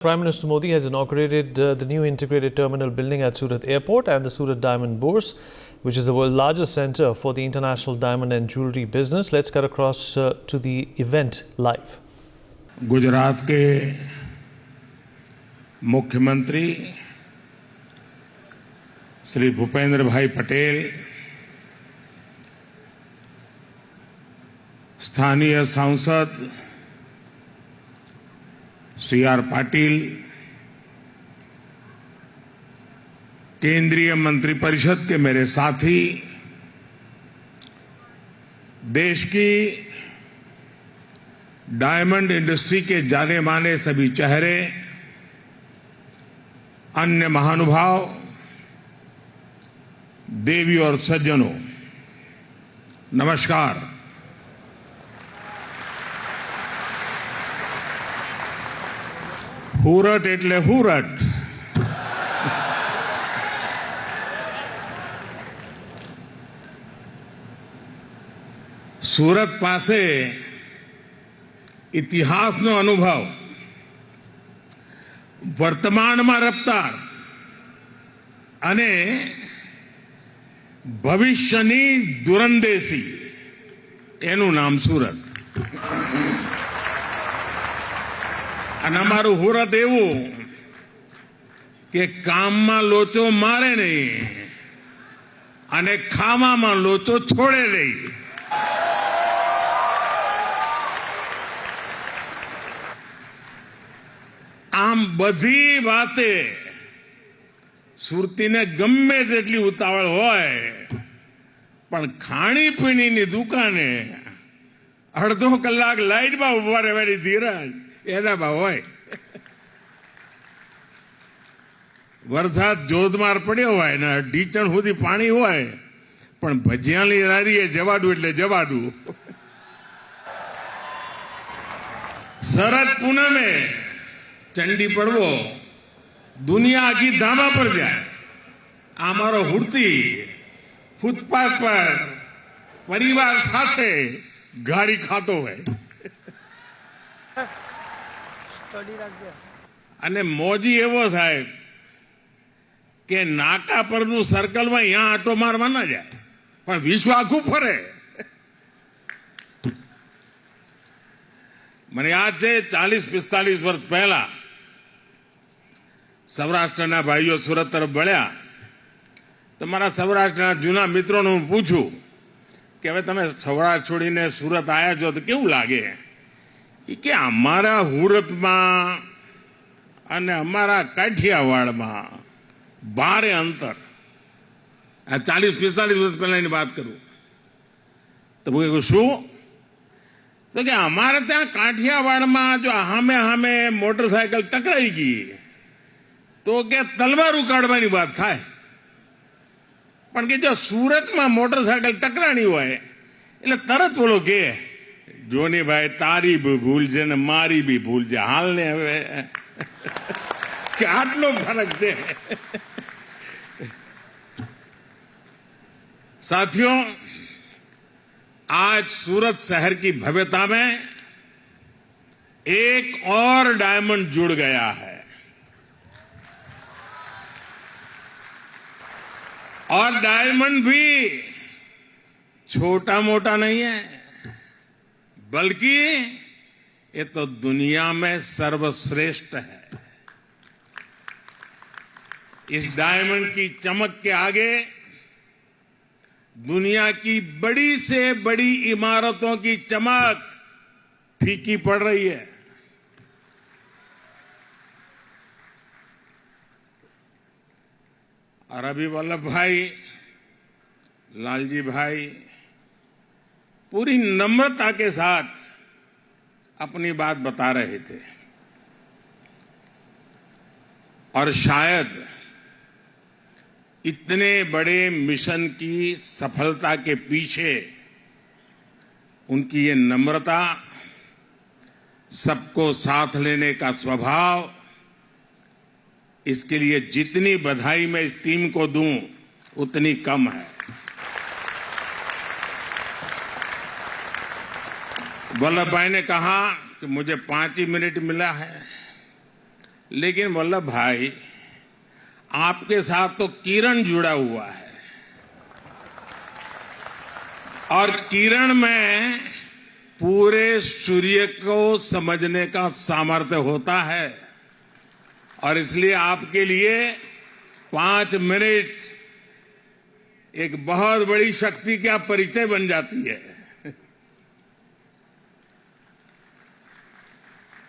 Prime Minister Modi has inaugurated the new integrated terminal building at Surat Airport and the Surat Diamond Bourse, which is the world's largest center for the international diamond and jewelry business. Let's cut across to the event live. Gujarat के मुख्यमंत्री श्री भूपेंद्र भाई पटेल, स्थानीय सांसद Shri are Patil, केंद्रीय मंत्रिपरिषद के मेरे साथी, देश की डायमंड इंडस्ट्री के जाने माने सभी चेहरे, अन्य महानुभाव, देवी और सज्जनों, नमस्कार। हुरट एटले हुरट। સુરત પાસે ઇતિહાસનો અનુભવ, વર્તમાનમાં રફતાર અને ભવિષ્યની દૂરંદેશી, એનું નામ સુરત. અને અમારું સુરત એવું કે કામમાં લોચો મારે નહીં અને ખાવામાં લોચો છોડે નહીં. આમ બધી વાતે સુરતીને ગમે તેટલી ઉતાવળ હોય, પણ ખાણીપીણીની દુકાને અડધો કલાક લાઈટમાં ઉભા રહેવાની ધીરજ એનામાં હોય. વરસાદ જોધમાર પડ્યો હોય ને ઢીચણ સુધી પાણી હોય, પણ ભજીયાની લારીએ જવાડું એટલે જવાડું. શરદ પૂનમે ચંડી પડવો, દુનિયા આખી ધામા પર જાય. આ મારો હુડતી ફૂટપાથ પર પરિવાર સાથે ગાડી ખાતો હોય અને મોજી એવો સાહેબ કે નાકા પરનું સર્કલમાં અહીંયા આટો મારવા ના જાય, પણ વિશ્વ આખું ફરે. મને યાદ છે 40-45 વર્ષ પહેલા સૌરાષ્ટ્રના ભાઈઓ સુરત તરફ વળ્યા તો મારા સૌરાષ્ટ્રના જૂના મિત્રોને હું પૂછું કે હવે તમે સૌરાષ્ટ્ર છોડીને સુરત આવ્યા છો તો કેવું લાગે? કે અમારા સુરતમાં અને અમારા કાઠિયાવાડમાં ભારે અંતર. આ 40-45 વર્ષ પહેલાની વાત કરું તો શું? તો કે અમારે ત્યાં કાઠિયાવાડમાં જો હામે મોટરસાયકલ ટકરાઈ ગઈ તો કે તલવાર ઉકાળવાની વાત થાય, પણ કે જો સુરતમાં મોટરસાયકલ ટકરાણી હોય એટલે તરત બોલો કે જોની ભાઈ તારી બી ભૂલ છે ને મારી બી ભૂલ છે, હાલ ને હવે કે આટલો ફરક છે. साथियों, आज सूरत शहर की भव्यता में एक और डायमंड जुड़ गया है और डायमंड भी छोटा मोटा नहीं है, बल्कि ये तो दुनिया में सर्वश्रेष्ठ है. इस डायमंड की चमक के आगे दुनिया की बड़ी से बड़ी इमारतों की चमक फीकी पड़ रही है. और अभी वल्लभ भाई, लालजी भाई पूरी नम्रता के साथ अपनी बात बता रहे थे और शायद इतने बड़े मिशन की सफलता के पीछे उनकी ये नम्रता, सबको साथ लेने का स्वभाव, इसके लिए जितनी बधाई मैं इस टीम को दूं उतनी कम है. वल्लभ भाई ने कहा कि मुझे 5 ही मिनट मिला है, लेकिन वल्लभ भाई, आपके साथ तो किरण जुड़ा हुआ है, और किरण में पूरे सूर्य को समझने का सामर्थ्य होता है, और इसलिए आपके लिए 5 मिनट एक बहुत बड़ी शक्ति का परिचय बन जाती है।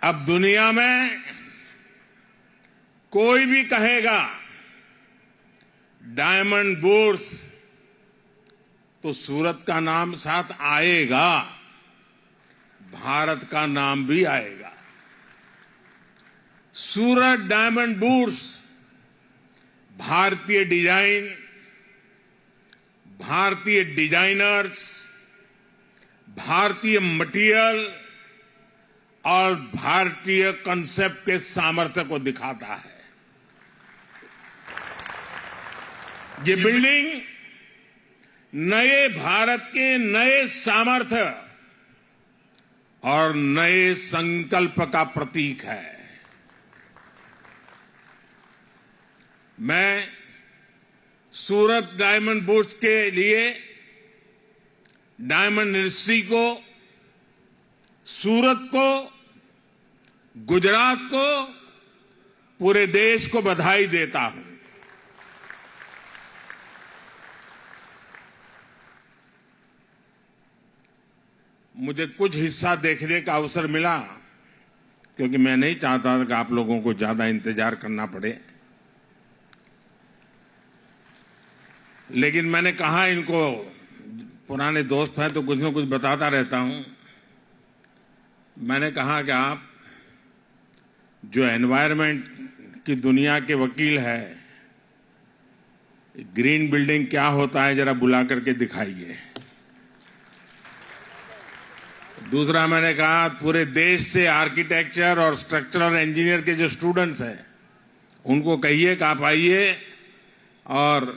अब दुनिया में कोई भी कहेगा डायमंड बुर्स, तो सूरत का नाम साथ आएगा, भारत का नाम भी आएगा। सूरत डायमंड बुर्स भारतीय डिजाइन, भारतीय डिजाइनर्स, भारतीय मटेरियल और भारतीय कंसेप्ट के सामर्थ्य को दिखाता है। ये बिल्डिंग नए भारत के नए सामर्थ्य और नए संकल्प का प्रतीक है। मैं सूरत डायमंड बुर्स के लिए डायमंड इंडस्ट्री को, सूरत को, गुजरात को, पूरे देश को बधाई देता हूं। मुझे कुछ हिस्सा देखने का अवसर मिला, क्योंकि मैं नहीं चाहता था कि आप लोगों को ज्यादा इंतजार करना पड़े, लेकिन मैंने कहा इनको, पुराने दोस्त हैं तो कुछ न कुछ बताता रहता हूं। मैंने कहा कि आप जो एनवायरनमेंट की दुनिया के वकील है, ग्रीन बिल्डिंग क्या होता है जरा बुला करके दिखाइए। दूसरा मैंने कहा पूरे देश से आर्किटेक्चर और स्ट्रक्चरल इंजीनियर के जो स्टूडेंट्स हैं उनको कहिए कि आप आइए और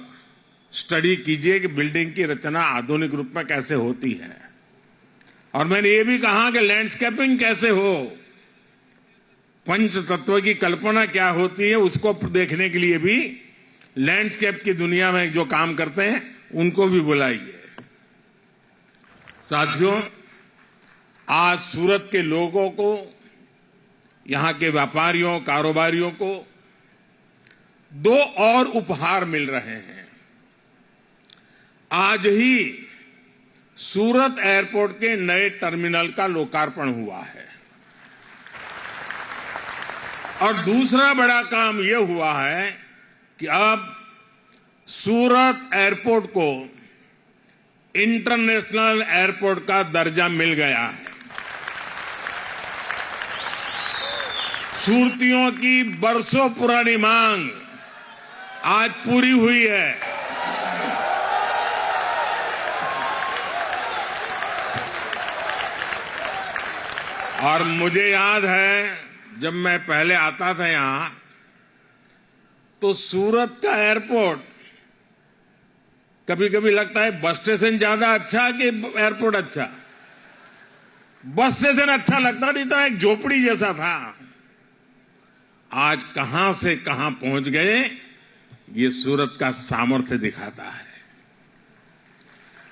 स्टडी कीजिए कि बिल्डिंग की रचना आधुनिक रूप में कैसे होती है। और मैंने ये भी कहा कि लैंडस्केपिंग कैसे हो, पंच तत्व की कल्पना क्या होती है, उसको देखने के लिए भी लैंडस्केप की दुनिया में जो काम करते हैं उनको भी बुलाइए। साथियों, आज सूरत के लोगों को, यहां के व्यापारियों, कारोबारियों को 2 और उपहार मिल रहे हैं। आज ही सूरत एयरपोर्ट के नए टर्मिनल का लोकार्पण हुआ है, और दूसरा बड़ा काम यह हुआ है कि अब सूरत एयरपोर्ट को इंटरनेशनल एयरपोर्ट का दर्जा मिल गया है। सुरतियों की बरसों पुरानी मांग आज पूरी हुई है। और मुझे याद है जब मैं पहले आता था यहां, तो सूरत का एयरपोर्ट कभी कभी लगता है बस स्टेशन ज्यादा अच्छा कि एयरपोर्ट अच्छा। बस स्टेशन अच्छा लगता नहीं था, एक झोपड़ी जैसा था। आज कहां से कहां पहुंच गए, ये सूरत का सामर्थ्य दिखाता है।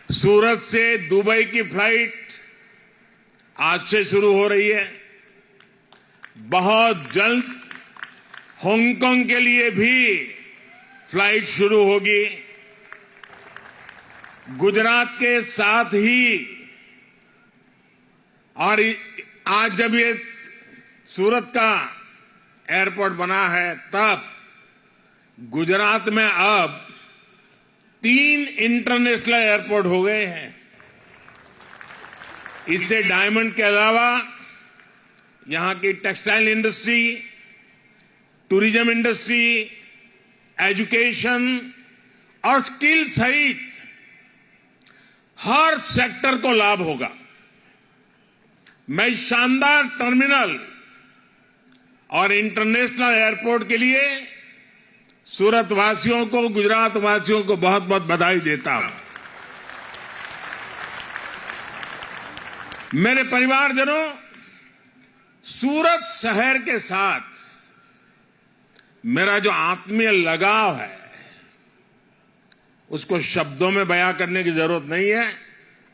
सूरत से दुबई की फ्लाइट आज से शुरू हो रही है। बहुत जल्द हांगकांग के लिए भी फ्लाइट शुरू होगी। गुजरात के साथ ही, और आज जब ये सूरत का एयरपोर्ट बना है, तब गुजरात में अब 3 इंटरनेशनल एयरपोर्ट हो गए हैं। इससे डायमंड के अलावा यहां की textile industry, tourism industry, education और स्किल सहित हर सेक्टर को लाभ होगा। मैं इस शानदार टर्मिनल और इंटरनेशनल एयरपोर्ट के लिए सूरत वासियों को, गुजरात वासियों को बहुत बहुत बधाई देता हूं। मेरे परिवारजनों, सूरत शहर के साथ मेरा जो आत्मीय लगाव है उसको शब्दों में बयां करने की जरूरत नहीं है,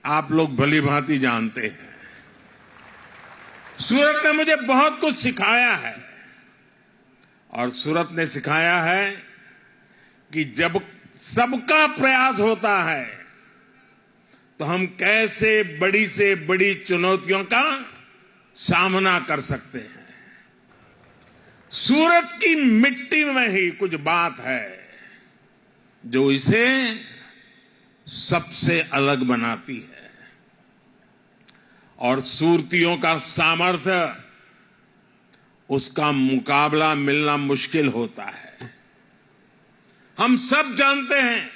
आप लोग भली भांति जानते हैं। सूरत ने मुझे बहुत कुछ सिखाया है और सूरत ने सिखाया है कि जब सबका प्रयास होता है तो हम कैसे बड़ी से बड़ी चुनौतियों का सामना कर सकते हैं। सूरत की मिट्टी में ही कुछ बात है जो इसे सबसे अलग बनाती है और सूरतियों का सामर्थ्य, उसका मुकाबला मिलना मुश्किल होता है। हम सब जानते हैं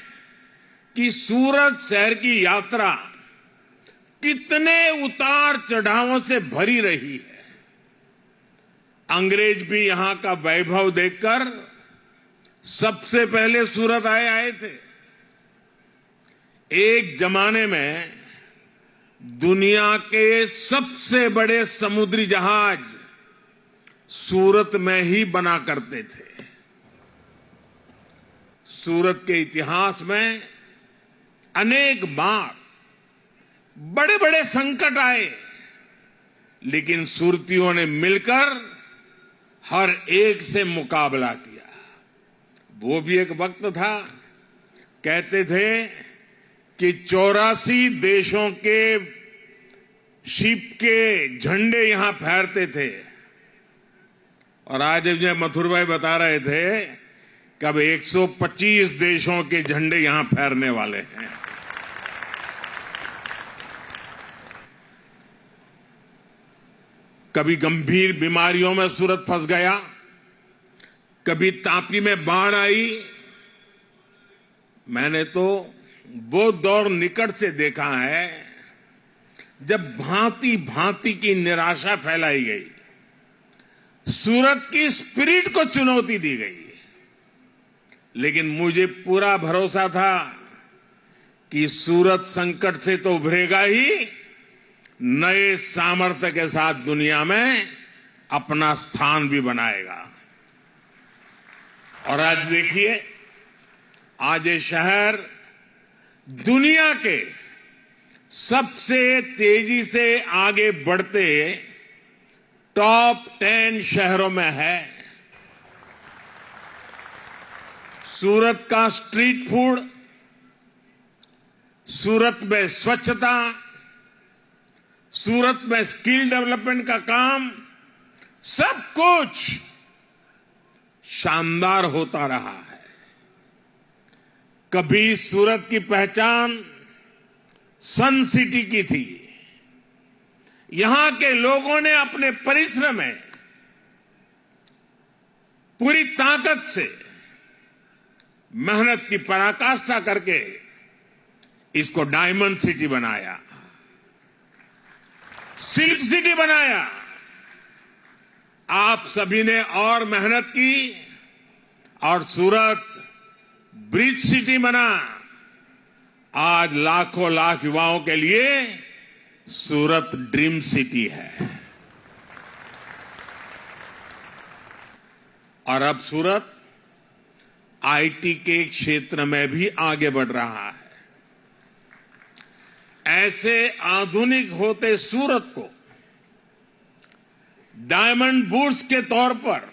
कि सूरत शहर की यात्रा कितने उतार चढ़ावों से भरी रही है। अंग्रेज भी यहां का वैभव देखकर सबसे पहले सूरत आए थे। एक जमाने में दुनिया के सबसे बड़े समुद्री जहाज सूरत में ही बना करते थे। सूरत के इतिहास में अनेक बार बड़े बड़े संकट आए, लेकिन सूरतियों ने मिलकर हर एक से मुकाबला किया। वो भी एक वक्त था, कहते थे कि 84 देशों के शिप के झंडे यहां फहरते थे और आज जब मथुर भाई बता रहे थे कब 125 देशों के झंडे यहां फहरने वाले हैं। कभी गंभीर बीमारियों में सूरत फंस गया, कभी तापी में बाढ़ आई। मैंने तो वो दौर निकट से देखा है जब भांति भांति की निराशा फैलाई गई, सूरत की स्पिरिट को चुनौती दी गई। लेकिन मुझे पूरा भरोसा था कि सूरत संकट से तो उभरेगा ही, नए सामर्थ्य के साथ दुनिया में अपना स्थान भी बनाएगा। और आज देखिए, आज ये शहर दुनिया के सबसे तेजी से आगे बढ़ते टॉप 10 शहरों में है। सूरत का स्ट्रीट फूड, सूरत में स्वच्छता, सूरत में स्किल डेवलपमेंट का काम, सब कुछ शानदार होता रहा है। कभी सूरत की पहचान सन सिटी की थी। यहां के लोगों ने अपने परिश्रम में पूरी ताकत से मेहनत की पराकाष्ठा करके इसको डायमंड सिटी बनाया, सिल्क सिटी बनाया। आप सभी ने और मेहनत की और सूरत ब्रिज सिटी बना। आज लाखों लाख युवाओं के लिए सूरत ड्रीम सिटी है। और अब सूरत आईटी के क्षेत्र में भी आगे बढ़ रहा है। ऐसे आधुनिक होते सूरत को डायमंड बुर्स के तौर पर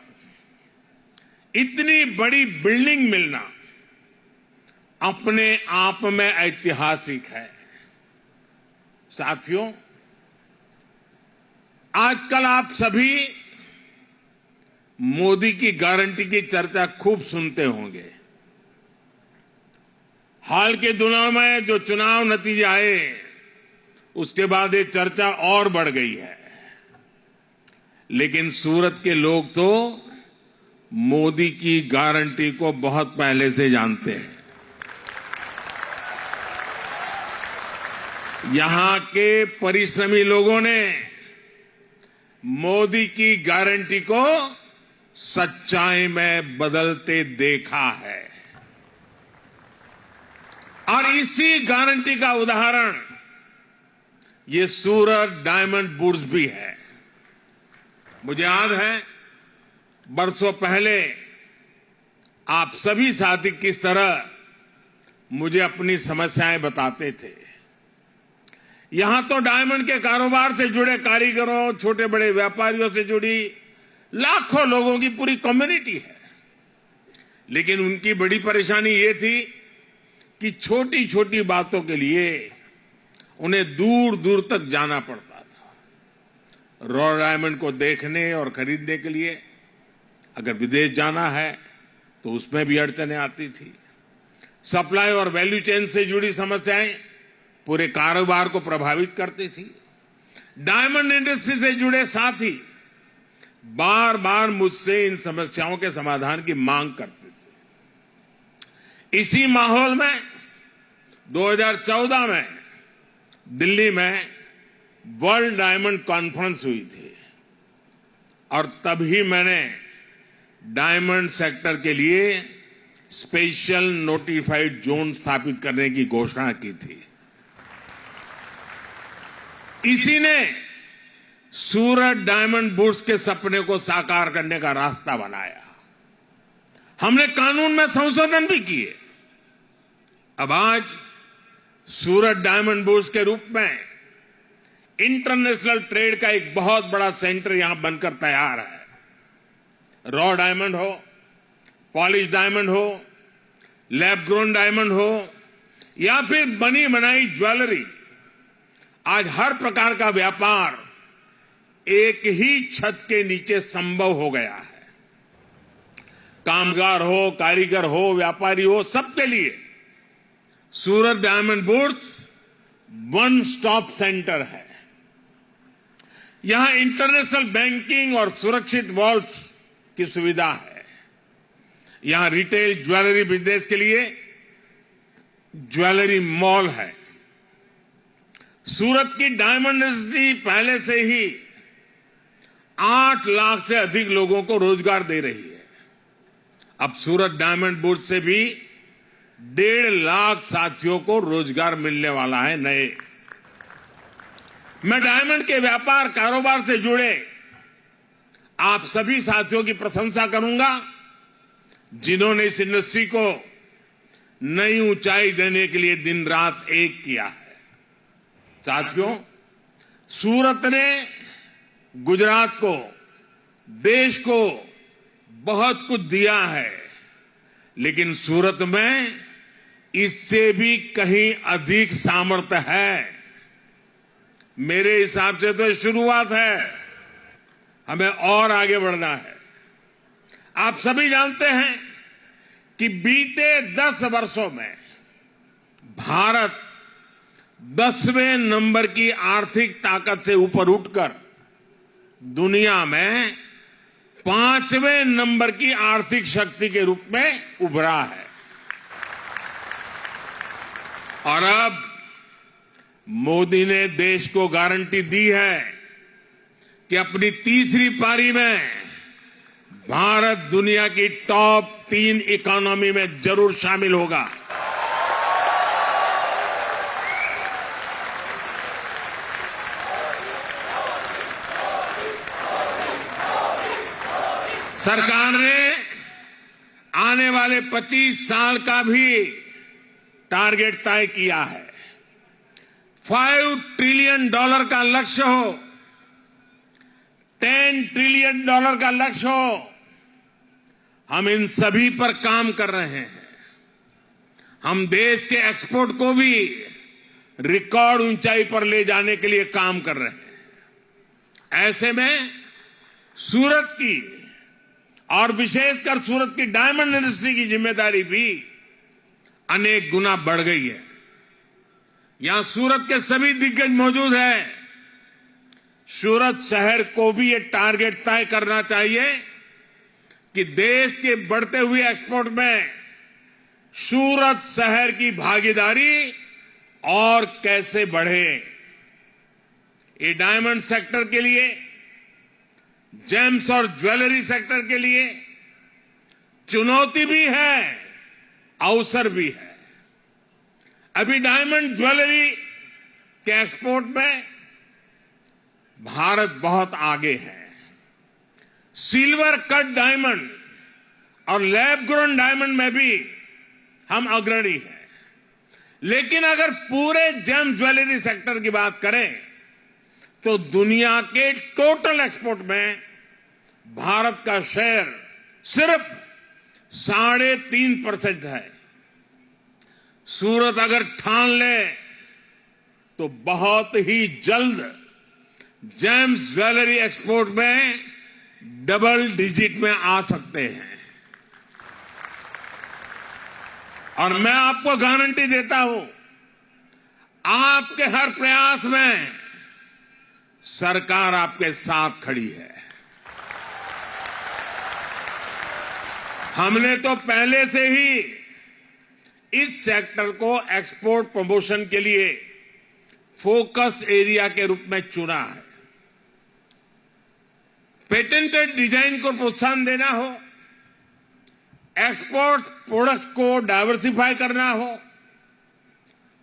इतनी बड़ी बिल्डिंग मिलना अपने आप में ऐतिहासिक है। साथियों, आजकल आप सभी मोदी की गारंटी की चर्चा खूब सुनते होंगे। हाल के दिनों में जो चुनाव नतीजे आए, उसके बाद ये चर्चा और बढ़ गई है। लेकिन सूरत के लोग तो मोदी की गारंटी को बहुत पहले से जानते हैं। यहां के परिश्रमी लोगों ने मोदी की गारंटी को सच्चाई में बदलते देखा है। और इसी गारंटी का उदाहरण ये सूरत डायमंड बुर्स भी है। मुझे याद है, बरसों पहले आप सभी साथी किस तरह मुझे अपनी समस्याएं बताते थे। यहां तो डायमंड के कारोबार से जुड़े कारीगरों, छोटे बड़े व्यापारियों से जुड़ी लाखों लोगों की पूरी कम्युनिटी है, लेकिन उनकी बड़ी परेशानी ये थी कि छोटी छोटी बातों के लिए उन्हें दूर दूर तक जाना पड़ता था। रॉ डायमंड को देखने और खरीदने के लिए अगर विदेश जाना है तो उसमें भी अड़चनें आती थी। सप्लाई और वैल्यू चेन से जुड़ी समस्याएं पूरे कारोबार को प्रभावित करती थी। डायमंड इंडस्ट्री से जुड़े साथी बार बार मुझसे इन समस्याओं के समाधान की मांग करते थे। इसी माहौल में 2014 में दिल्ली में वर्ल्ड डायमंड कॉन्फ्रेंस हुई थी और तभी मैंने डायमंड सेक्टर के लिए स्पेशल नोटिफाइड जोन स्थापित करने की घोषणा की थी। इसी ने सूरत डायमंड बुर्स के सपने को साकार करने का रास्ता बनाया। हमने कानून में संशोधन भी किए। अब आज सूरत डायमंड बुर्स के रूप में इंटरनेशनल ट्रेड का एक बहुत बड़ा सेंटर यहां बनकर तैयार है। रॉ डायमंड हो, पॉलिश डायमंड हो, लैब ग्रोन डायमंड हो या फिर बनी बनाई ज्वेलरी, आज हर प्रकार का व्यापार एक ही छत के नीचे संभव हो गया है। कामगार हो, कारीगर हो, व्यापारी हो, सबके लिए Surat diamond bourse one stop centre है। यहां इंटरनेशनल बैंकिंग और सुरक्षित वॉल्ट्स की सुविधा है। यहां रिटेल ज्वेलरी बिजनेस के लिए ज्वेलरी मॉल है। सूरत की डायमंड इंडस्ट्री पहले से ही 8 लाख से अधिक लोगों को रोजगार दे रही है। अब सूरत डायमंड बुर्स से भी 1.5 लाख साथियों को रोजगार मिलने वाला है नए। मैं डायमंड के व्यापार कारोबार से जुड़े आप सभी साथियों की प्रशंसा करूंगा जिन्होंने इस इंडस्ट्री को नई ऊंचाई देने के लिए दिन रात एक किया है। साथियों, सूरत ने गुजरात को, देश को बहुत कुछ दिया है, लेकिन सूरत में इससे भी कहीं अधिक सामर्थ्य है। मेरे हिसाब से तो शुरुआत है, हमें और आगे बढ़ना है। आप सभी जानते हैं कि बीते 10 वर्षों में भारत 10वें नंबर की आर्थिक ताकत से ऊपर उठकर दुनिया में 5वें नंबर की आर्थिक शक्ति के रूप में उभरा है। और अब मोदी ने देश को गारंटी दी है कि अपनी तीसरी पारी में भारत दुनिया की टॉप 3 इकोनॉमी में जरूर शामिल होगा। सरकार ने आने वाले 25 साल का भी टारगेट तय किया है। $5 ट्रिलियन का लक्ष्य हो, $10 ट्रिलियन का लक्ष्य हो, हम इन सभी पर काम कर रहे हैं। हम देश के एक्सपोर्ट को भी रिकॉर्ड ऊंचाई पर ले जाने के लिए काम कर रहे हैं। ऐसे में सूरत की और विशेषकर सूरत की डायमंड इंडस्ट्री की जिम्मेदारी भी अनेक गुना बढ़ गई है। यहां सूरत के सभी दिग्गज मौजूद हैं। सूरत शहर को भी ये टारगेट तय करना चाहिए कि देश के बढ़ते हुए एक्सपोर्ट में सूरत शहर की भागीदारी और कैसे बढ़े। ये डायमंड सेक्टर के लिए, जेम्स और ज्वेलरी सेक्टर के लिए चुनौती भी है, अवसर भी है। अभी डायमंड ज्वेलरी के एक्सपोर्ट में भारत बहुत आगे है। सिल्वर कट डायमंड और लैब ग्रोन डायमंड में भी हम अग्रणी हैं। लेकिन अगर पूरे जेम ज्वेलरी सेक्टर की बात करें तो दुनिया के टोटल एक्सपोर्ट में भारत का शेयर सिर्फ 3.5% है। सूरत अगर ठान ले तो बहुत ही जल्द जेम्स ज्वेलरी एक्सपोर्ट में डबल डिजिट में आ सकते हैं। और मैं आपको गारंटी देता हूं, आपके हर प्रयास में सरकार आपके साथ खड़ी है। हमने तो पहले से ही इस सेक्टर को एक्सपोर्ट प्रमोशन के लिए फोकस एरिया के रूप में चुना है। पेटेंटेड डिजाइन को प्रोत्साहन देना हो, एक्सपोर्ट प्रोडक्ट्स को डाइवर्सिफाई करना हो,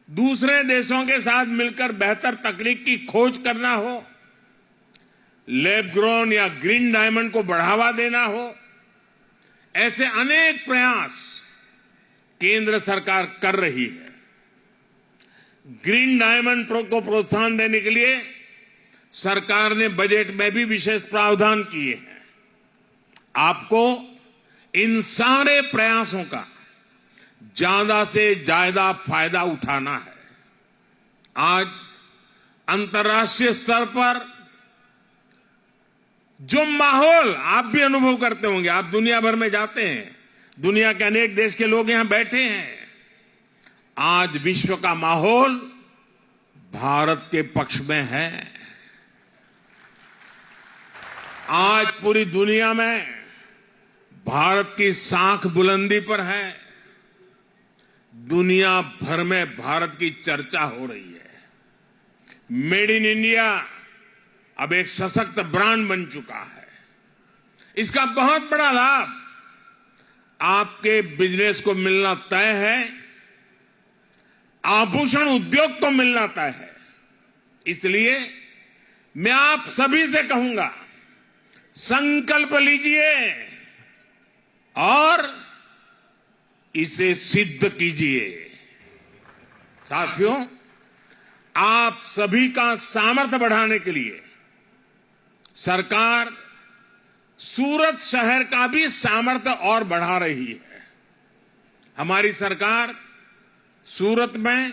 दूसरे देशों के साथ मिलकर बेहतर तकनीक की खोज करना हो, लैब ग्रोन या ग्रीन डायमंड को बढ़ावा देना हो, ऐसे अनेक प्रयास केंद्र सरकार कर रही है। ग्रीन डायमंड को प्रोत्साहन देने के लिए सरकार ने बजट में भी विशेष प्रावधान किए हैं। आपको इन सारे प्रयासों का ज्यादा से ज्यादा फायदा उठाना है। आज अंतर्राष्ट्रीय स्तर पर जो माहौल आप भी अनुभव करते होंगे, आप दुनिया भर में जाते हैं, दुनिया के अनेक देश के लोग यहां बैठे हैं, आज विश्व का माहौल भारत के पक्ष में है। आज पूरी दुनिया में भारत की साख बुलंदी पर है। दुनिया भर में भारत की चर्चा हो रही है। मेड इन इंडिया अब एक सशक्त ब्रांड बन चुका है। इसका बहुत बड़ा लाभ आपके बिजनेस को मिलना तय है, आभूषण उद्योग को मिलना तय है। इसलिए मैं आप सभी से कहूंगा, संकल्प लीजिए और इसे सिद्ध कीजिए। साथियों, आप सभी का सामर्थ्य बढ़ाने के लिए सरकार सूरत शहर का भी सामर्थ्य और बढ़ा रही है। हमारी सरकार सूरत में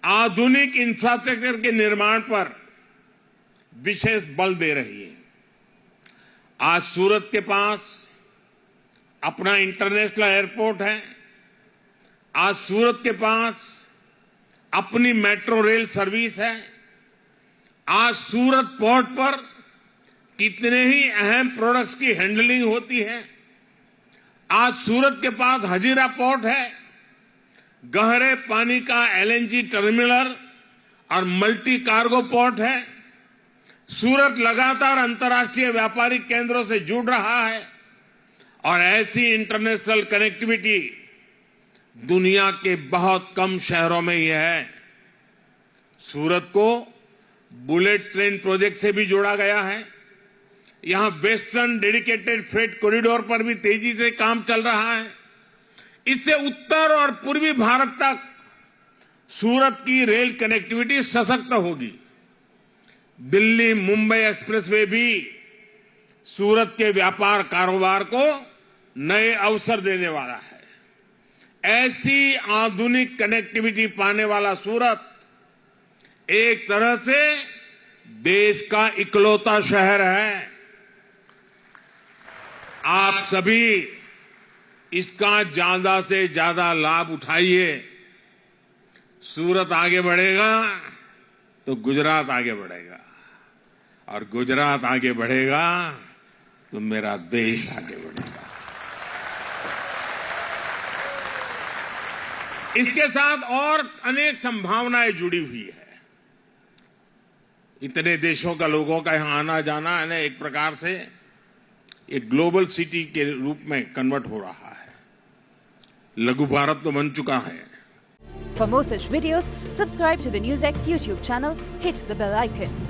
आधुनिक इंफ्रास्ट्रक्चर के निर्माण पर विशेष बल दे रही है। आज सूरत के पास अपना इंटरनेशनल एयरपोर्ट है। आज सूरत के पास अपनी मेट्रो रेल सर्विस है। आज सूरत पोर्ट पर कितने ही अहम प्रोडक्ट्स की हैंडलिंग होती है। आज सूरत के पास हजीरा पोर्ट है, गहरे पानी का एलएनजी टर्मिनल और मल्टी कार्गो पोर्ट है। सूरत लगातार अंतर्राष्ट्रीय व्यापारिक केंद्रों से जुड़ रहा है और ऐसी इंटरनेशनल कनेक्टिविटी दुनिया के बहुत कम शहरों में ही है। सूरत को बुलेट ट्रेन प्रोजेक्ट से भी जोड़ा गया है। यहां वेस्टर्न डेडिकेटेड फ्रेट कॉरिडोर पर भी तेजी से काम चल रहा है। इससे उत्तर और पूर्वी भारत तक सूरत की रेल कनेक्टिविटी सशक्त होगी। दिल्ली मुंबई एक्सप्रेसवे भी सूरत के व्यापार कारोबार को नए अवसर देने वाला है। ऐसी आधुनिक कनेक्टिविटी पाने वाला सूरत एक तरह से देश का इकलौता शहर है। आप सभी इसका ज्यादा से ज्यादा लाभ उठाइए। सूरत आगे बढ़ेगा तो गुजरात आगे बढ़ेगा, और गुजरात आगे बढ़ेगा तो मेरा देश आगे बढ़ेगा। इसके साथ और अनेक संभावनाएं जुड़ी हुई है। इतने देशों का लोगों का यहां आना जाना है, एक प्रकार से एक ग्लोबल सिटी के रूप में कन्वर्ट हो रहा है। लघु भारत तो बन चुका है। For more such videos, subscribe to the NewsX YouTube channel, hit the bell icon.